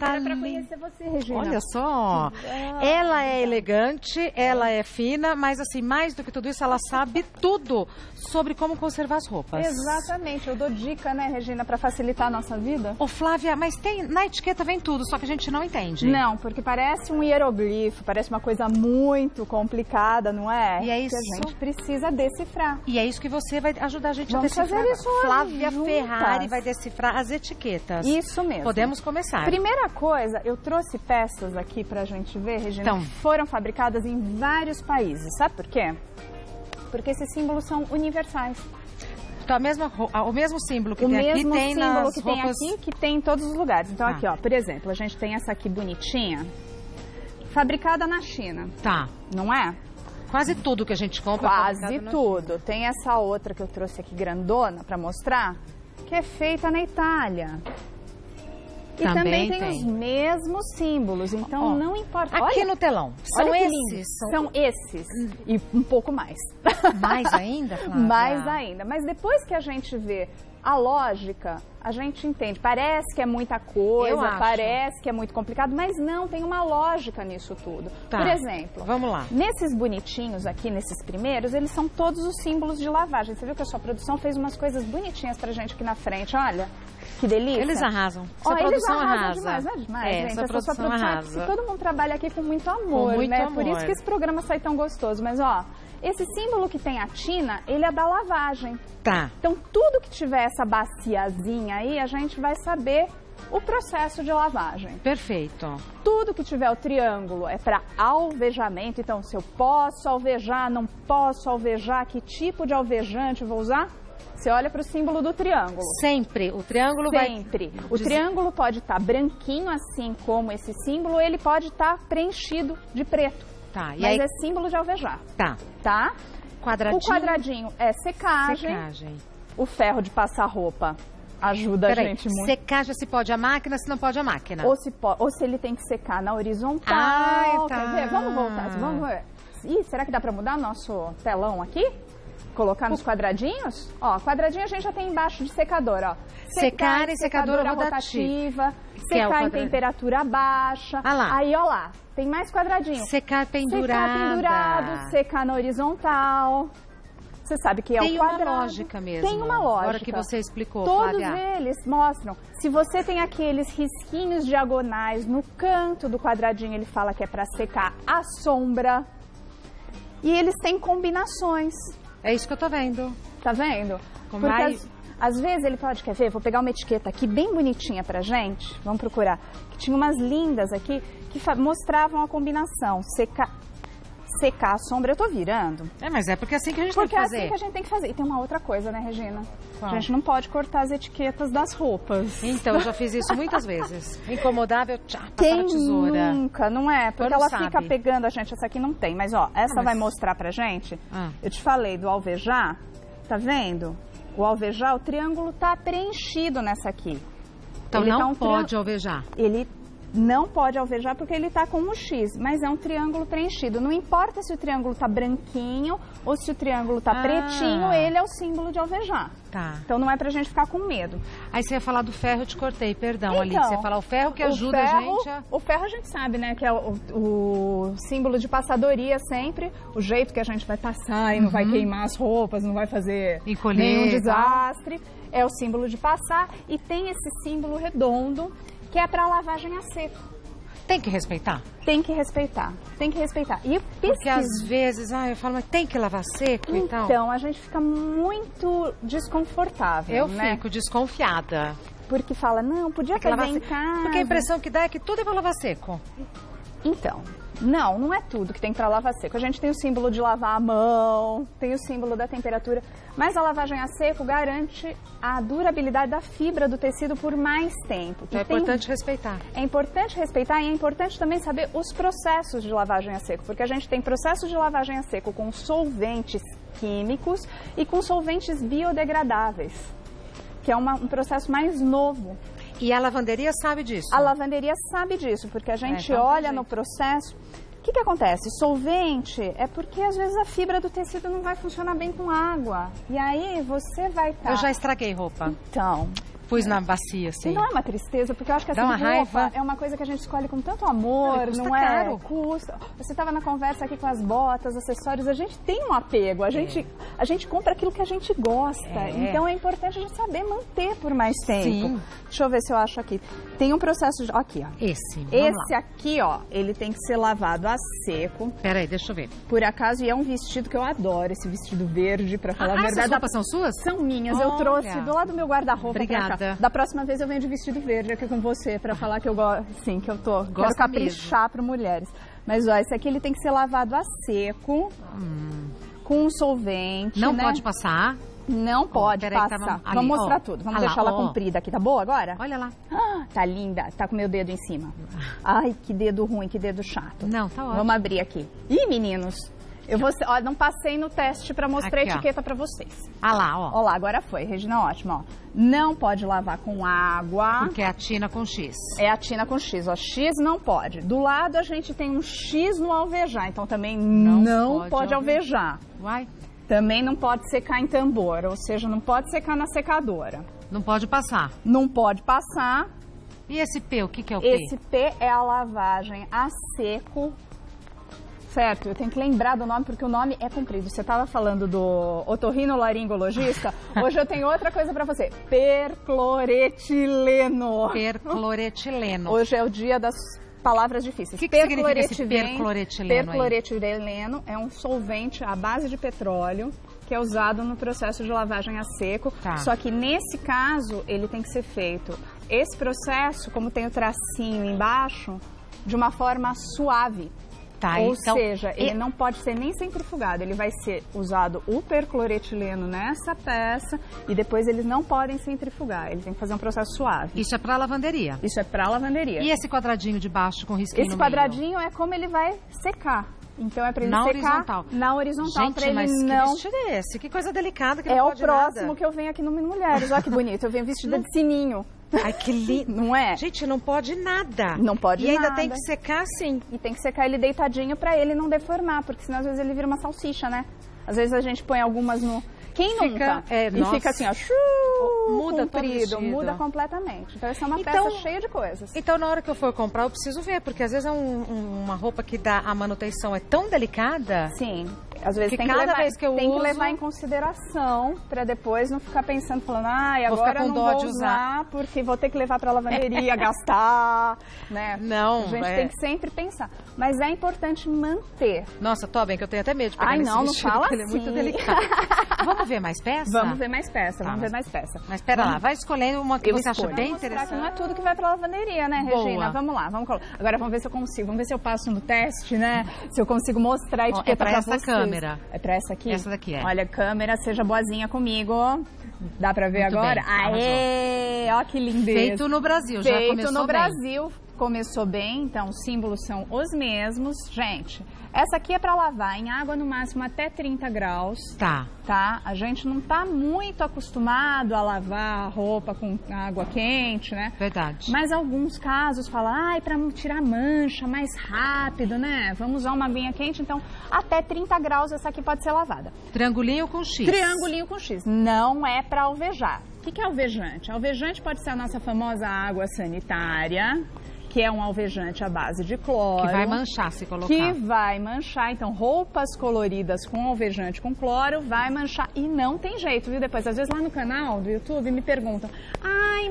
tá é pra linda. conhecer você, Regina. Olha só, ela é elegante, ela é fina, mas assim, mais do que tudo isso, ela sabe tudo sobre como conservar as roupas. Exatamente, eu dou dica, né, Regina, pra facilitar a nossa vida. Ô Flávia, mas na etiqueta vem tudo, só que a gente não entende. Não, porque parece um hieroglifo, parece uma coisa muito complicada, não é? E é isso. Que a gente precisa decifrar. E é isso que você vai ajudar a gente Vamos a decifrar. fazer isso hoje, Flávia juntas. Ferrari vai decifrar as etiquetas. Isso mesmo. Podemos começar. Primeira coisa, eu trouxe peças aqui pra gente ver, Regina, Então. que foram fabricadas em vários países. Sabe por quê? Porque esses símbolos são universais. Então, o mesmo símbolo que tem aqui tem nas que roupas... tem aqui, que tem em todos os lugares. Então, Tá. aqui, ó, por exemplo, a gente tem essa aqui bonitinha, fabricada na China, Tá. não é? Quase tudo que a gente compra... é Quase fabricado na tudo. Tem essa outra que eu trouxe aqui, grandona, pra mostrar, que é feita na Itália. E também tem os mesmos símbolos, então Ó, não importa. Aqui Olha, no telão. São olha que esses? lindo. São esses. E um pouco mais. Mais ainda, Flávia? Mais ainda. Mas depois que a gente vê a lógica, a gente entende. Parece que é muita Eu coisa, acho. parece que é muito complicado, mas não, tem uma lógica nisso tudo. Tá. Por exemplo, Vamos lá. nesses bonitinhos aqui, nesses primeiros, eles são todos os símbolos de lavagem. Você viu que a sua produção fez umas coisas bonitinhas pra gente aqui na frente, olha. Que delícia. Eles arrasam. Sua Ó, eles produção arrasam arrasa. demais, não é demais, É, gente? sua Essa produção sua produção arrasa. todo mundo trabalha aqui com muito amor, Com muito né? amor. Por isso que esse programa sai tão gostoso. Mas, ó, esse símbolo que tem a Tina, ele é da lavagem. Tá. Então, tudo que tiver essa baciazinha aí, a gente vai saber o processo de lavagem. Perfeito. Tudo que tiver o triângulo é para alvejamento. Então, se eu posso alvejar, não posso alvejar, que tipo de alvejante eu vou usar? Você olha para o símbolo do triângulo. Sempre. O triângulo Sempre. O triângulo pode estar branquinho, assim como esse símbolo, ele pode estar preenchido de preto. Tá. E Mas aí... é símbolo de alvejar, Tá. tá? Quadradinho. O quadradinho é secagem. Secagem. O ferro de passar roupa ajuda a gente muito. Secagem se pode a máquina, se não pode a máquina. Ou se ele tem que secar na horizontal. Ai, tá. Quer ver? Vamos voltar. Vamos ver. Ih, será que dá para mudar nosso telão aqui? Colocar nos quadradinhos? Ó, quadradinho a gente já tem embaixo de secador, ó. Secar em secadora rotativa. Que é o Secar em quadradinho. temperatura baixa. Ah lá. Aí, ó lá, tem mais quadradinho. Secar pendurada. Secar pendurado, secar na horizontal. Você sabe que é Tem o quadrado. uma lógica mesmo. Tem uma lógica. Agora que você explicou, Todos Flávia. eles mostram. Se você tem aqueles risquinhos diagonais no canto do quadradinho, ele fala que é para secar a sombra. E eles têm combinações. É isso que eu tô vendo. Tá vendo? Como Porque vai- às vezes ele pode, quer ver? Vou pegar uma etiqueta aqui bem bonitinha pra gente. Vamos procurar. Que tinha umas lindas aqui que mostravam a combinação. Secar a sombra. Eu tô virando. É, mas é porque é assim que a gente Porque tem que é fazer. assim que a gente tem que fazer. E tem uma outra coisa, né, Regina? Qual? A gente não pode cortar as etiquetas das roupas. Então, eu já fiz isso muitas vezes. Incomodável, passar Quem a tesoura. nunca, não é? Porque Quando ela sabe. fica pegando a gente. Essa aqui não tem, mas ó, essa mas- vai mostrar pra gente. Ah. Eu te falei do alvejar, tá vendo? O alvejar, o triângulo tá preenchido nessa aqui. Então Ele não tá um pode alvejar. Ele não pode alvejar porque ele tá com um X, mas é um triângulo preenchido. Não importa se o triângulo tá branquinho ou se o triângulo tá Ah. pretinho, ele é o símbolo de alvejar. Tá. Então não é pra gente ficar com medo. Aí você ia falar do ferro, eu te cortei, perdão, ali. Então, Você ia falar o ferro que o ajuda ferro, a gente a... O ferro a gente sabe, né? Que é o símbolo de passadoria sempre. O jeito que a gente vai passar e não vai queimar as roupas, não vai fazer Encolher, nenhum tá? desastre. É o símbolo de passar. E tem esse símbolo redondo que é para lavagem a seco. Tem que respeitar. Tem que respeitar. Tem que respeitar. E Porque às vezes, eu falo, mas tem que lavar seco e tal. então, a gente fica muito desconfortável, Eu né? fico desconfiada. Porque fala, não, podia Tem que lavar fazer em seco. casa. Porque a impressão que dá é que tudo é pra lavar seco. Então, não é tudo que tem para lavar seco. A gente tem o símbolo de lavar a mão, tem o símbolo da temperatura, mas a lavagem a seco garante a durabilidade da fibra do tecido por mais tempo. É importante respeitar. É importante respeitar e é importante também saber os processos de lavagem a seco, porque a gente tem processos de lavagem a seco com solventes químicos e com solventes biodegradáveis, que é um processo mais novo. E a lavanderia sabe disso. A lavanderia sabe disso, porque a gente então olha tem no jeito. processo. O que acontece? Solvente é porque às vezes a fibra do tecido não vai funcionar bem com água. E aí você vai estar... Eu já estraguei roupa. Então, pus na bacia, assim. E não é uma tristeza, porque eu acho que essa roupa é uma coisa que a gente escolhe com tanto amor, não é? Caro. Custa. Você estava na conversa aqui com as botas, acessórios, a gente tem um apego, a gente compra aquilo que a gente gosta. Então é importante a gente saber manter por mais tempo. Sim. Deixa eu ver se eu acho aqui. Tem um processo de... Aqui, ó. Esse aqui, ó, ele tem que ser lavado a seco. Peraí, deixa eu ver. Por acaso, e é um vestido que eu adoro, esse vestido verde, pra falar a verdade. Essas roupas são suas? São minhas, eu trouxe do lado do meu guarda-roupa. Obrigada. Da próxima vez eu venho de vestido verde aqui com você, pra falar que eu gosto, sim, que eu quero caprichar para mulheres. Mas, ó, esse aqui ele tem que ser lavado a seco, com um solvente, Não pode passar? Não pode passar. Vamos mostrar tudo. Vamos deixar ela comprida aqui. Tá boa agora? Olha lá. Tá linda. Tá com o meu dedo em cima. Ai, que dedo ruim, que dedo chato. Não, tá ótimo. Vamos abrir aqui. Ih, meninos. Ó, não passei no teste pra mostrar aqui, a etiqueta pra vocês. Ah lá, ó. Ó lá, agora foi. Regina, ótimo, ó. Não pode lavar com água. Porque é a tina com X. É a tina com X, ó. X não pode. Do lado a gente tem um X no alvejar, então também não pode alvejar. Uai. Também não pode secar em tambor, ou seja, não pode secar na secadora. Não pode passar. Não pode passar. E esse P, o que é o P? Esse P é a lavagem a seco. Certo, eu tenho que lembrar do nome porque o nome é comprido. Você estava falando do otorrinolaringologista, hoje eu tenho outra coisa para você. Percloretileno. Percloretileno. Hoje é o dia das palavras difíceis. O que significa esse percloretileno? Percloretileno é um solvente à base de petróleo que é usado no processo de lavagem a seco. Tá. Só que nesse caso ele tem que ser feito. Esse processo, como tem o tracinho embaixo, de uma forma suave. Tá, ou então, seja, ele não pode ser nem centrifugado, ele vai ser usado o percloretileno nessa peça e depois eles não podem centrifugar, ele tem que fazer um processo suave. Isso é para lavanderia? Isso é para lavanderia. E esse quadradinho de baixo com risquinho Esse no quadradinho meio? É como ele vai secar. Então é para ele na secar horizontal. Na horizontal. Gente, pra ele mas não... que vestido é esse? Que coisa delicada que não É pode o próximo nada. que eu venho aqui no Mulheres. Olha que bonito, eu venho vestida de sininho. Ai, que lindo. Não é? Gente, não pode nada. Não pode nada. E ainda nada. tem que secar assim. E tem que secar ele deitadinho pra ele não deformar, porque senão às vezes ele vira uma salsicha, né? Às vezes a gente põe algumas no... Quem nunca? E fica assim, ó, muda comprido, todo muda completamente. Então essa é uma peça cheia de coisas. Então na hora que eu for comprar eu preciso ver, porque às vezes é uma roupa que a manutenção é tão delicada. Sim. Às vezes tem que levar em consideração para depois não ficar pensando, falando, agora eu não vou usar porque vou ter que levar para a lavanderia, gastar, né? Não, a gente tem que sempre pensar. Mas é importante manter. Nossa, tô bem, que eu tenho até medo de pegar nesse vestido, não fala porque assim. Ele é muito delicado. Vamos ver mais peça? Vamos ver mais peça, vamos ver mais peça. Mas pera lá, vai escolhendo uma que você acha bem interessante. Que não é tudo que vai para a lavanderia, né, Regina? Vamos lá, agora vamos ver se eu consigo, vamos ver se eu passo no teste, né? Se eu consigo mostrar a etiqueta para vocês. Câmera. É pra essa aqui? Essa daqui é. Olha, câmera, seja boazinha comigo. Dá pra ver muito agora? Bem, aê! Ó que lindeza. Feito no Brasil, já começou bem. Feito no Brasil, começou bem, então os símbolos são os mesmos. Gente, essa aqui é pra lavar em água no máximo até 30 graus. Tá. A gente não tá muito acostumado a lavar a roupa com água quente, né? Verdade. Mas alguns casos falam, pra tirar mancha mais rápido, né? Vamos usar uma aguinha quente, então até 30 graus essa aqui pode ser lavada. Triangulinho com X. Triangulinho com X. Não é para alvejar. O que é alvejante? Alvejante pode ser a nossa famosa água sanitária, que é um alvejante à base de cloro. Que vai manchar se colocar. Que vai manchar. Então, roupas coloridas com alvejante com cloro vai manchar. E não tem jeito, viu? Depois, às vezes lá no canal do YouTube me perguntam,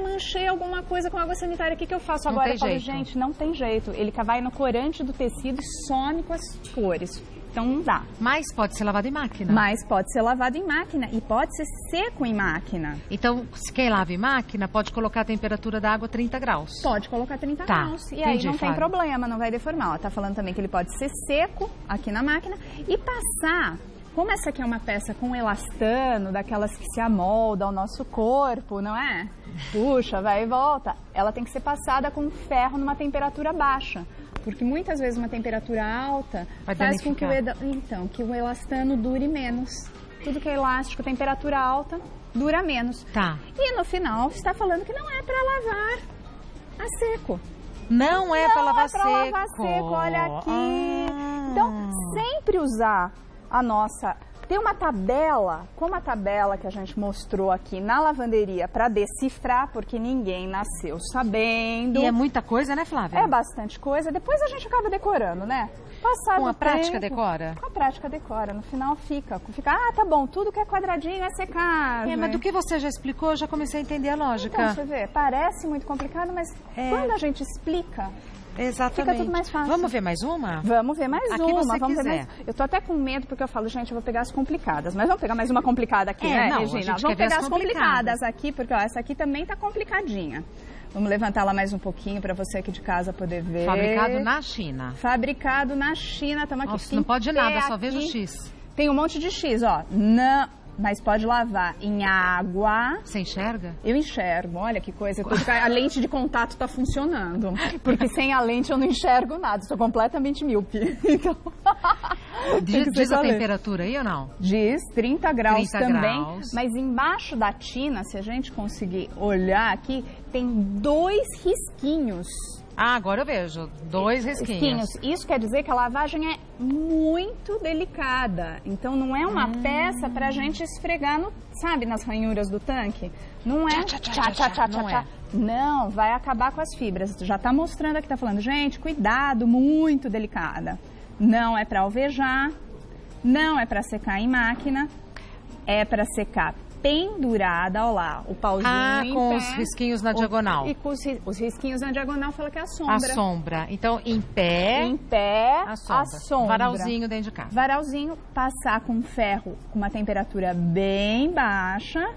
manchei alguma coisa com água sanitária, o que eu faço agora? Eu falo, gente, não tem jeito. Ele vai no corante do tecido e some com as cores. Então não dá. Mas pode ser lavado em máquina. Mas pode ser lavado em máquina e pode ser seco em máquina. Então, se quem lava em máquina, pode colocar a temperatura da água 30 graus. Pode colocar 30 graus. E aí não tem problema, não vai deformar. Ela tá falando também que ele pode ser seco aqui na máquina e passar. Como essa aqui é uma peça com elastano, daquelas que se amolda ao nosso corpo, não é? Puxa, vai e volta. Ela tem que ser passada com ferro numa temperatura baixa. Porque muitas vezes uma temperatura alta faz com que o elastano dure menos. Tudo que é elástico, temperatura alta, dura menos. Tá. E no final está falando que não é para lavar a seco. Não é para lavar seco. Não é para lavar seco, olha aqui. Então, sempre usar a nossa Tem uma tabela, como a tabela que a gente mostrou aqui na lavanderia, para decifrar, porque ninguém nasceu sabendo. E é muita coisa, né, Flávia? É bastante coisa. Depois a gente acaba decorando, né? Com a prática decora? Com a prática decora. No final fica, tá bom, tudo que é quadradinho é secagem. Mas do que você já explicou, eu já comecei a entender a lógica. Então, você vê, parece muito complicado, mas quando a gente explica... Exatamente. Fica tudo mais fácil. Vamos ver mais uma? Vamos ver mais aqui uma. Você vamos quiser. Ver mais... Eu tô até com medo porque eu falo, gente, eu vou pegar as complicadas. Mas vamos pegar mais uma complicada aqui, né, não, Regina? Vamos pegar as complicadas aqui, porque ó, essa aqui também tá complicadinha. Vamos levantá-la mais um pouquinho para você aqui de casa poder ver. Fabricado na China. Fabricado na China. Estamos aqui. Nossa, não pode nada, só vejo X. Tem um monte de X, ó. Não... Mas pode lavar em água. Você enxerga? Eu enxergo. Olha que coisa. A lente de contato está funcionando. Porque sem a lente eu não enxergo nada. Sou completamente míope. Então... Diz a temperatura aí ou não? Diz 30 graus 30 também. Graus. Mas embaixo da tina, se a gente conseguir olhar aqui, tem 2 risquinhos. Ah, agora eu vejo. 2 risquinhos. Isso quer dizer que a lavagem é muito delicada. Então, não é uma peça pra gente esfregar, sabe, nas ranhuras do tanque? Não é tchá. Não, vai acabar com as fibras. Já tá mostrando aqui, tá falando, gente, cuidado, muito delicada. Não é pra alvejar, não é pra secar em máquina, é pra secar pendurada, olha lá, o pauzinho em com pé, os risquinhos na diagonal. E com os risquinhos na diagonal fala que é a sombra. A sombra. Então, em pé, a sombra. Varalzinho dentro de casa. Varalzinho, passar com ferro com uma temperatura bem baixa,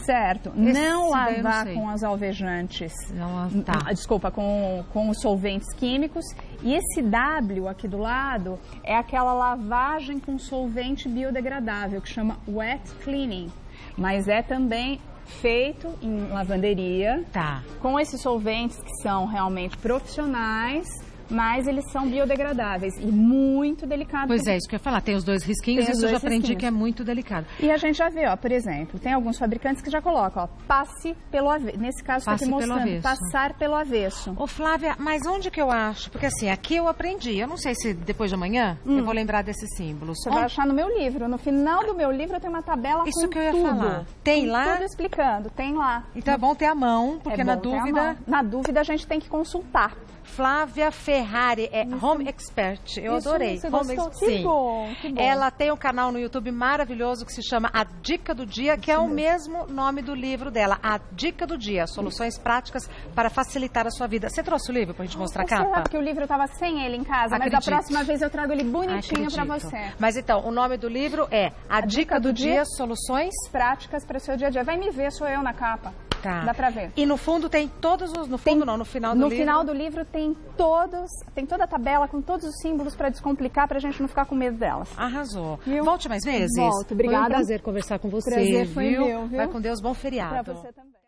certo? Não lavar com as alvejantes. Não, tá. Desculpa, com os solventes químicos. E esse W aqui do lado é aquela lavagem com solvente biodegradável, que chama wet cleaning. Mas é também feito em lavanderia, com esses solventes que são realmente profissionais, mas eles são biodegradáveis e muito delicados. Pois é, isso que eu ia falar. Tem os 2 risquinhos, isso eu já aprendi que é muito delicado. E a gente já vê, ó, por exemplo, tem alguns fabricantes que já colocam, ó, passe pelo avesso. Nesse caso, está aqui mostrando, passar pelo avesso. Ô, Flávia, mas onde que eu acho? Porque assim, aqui eu aprendi. Eu não sei se depois de amanhã eu vou lembrar desses símbolos. Você vai achar no meu livro. No final do meu livro eu tenho uma tabela com tudo. Isso que eu ia falar. Tem lá? Tudo explicando, tem lá. Então é bom ter a mão, porque na dúvida... Na dúvida a gente tem que consultar. Flávia Ferrari é Home Expert. Eu adorei. Você gostou? Que bom, que bom. Ela tem um canal no YouTube maravilhoso que se chama A Dica do Dia, que é o mesmo nome do livro dela. A Dica do Dia. Soluções práticas para facilitar a sua vida. Você trouxe o livro pra gente mostrar a capa? Sabe que o livro estava sem ele em casa, mas da próxima vez eu trago ele bonitinho pra você. Mas então, o nome do livro é A Dica do Dia, Soluções Práticas para o seu dia a dia. Vai me ver, sou eu na capa. Tá. Dá pra ver. E no fundo tem todos os... No fundo não, no final do livro. No final do livro tem toda a tabela com todos os símbolos para descomplicar, pra gente não ficar com medo delas. Arrasou. Viu? Volte mais vezes. Volto, obrigada. Foi um prazer conversar com você. Prazer foi meu, viu? Vai com Deus, bom feriado. Pra você também.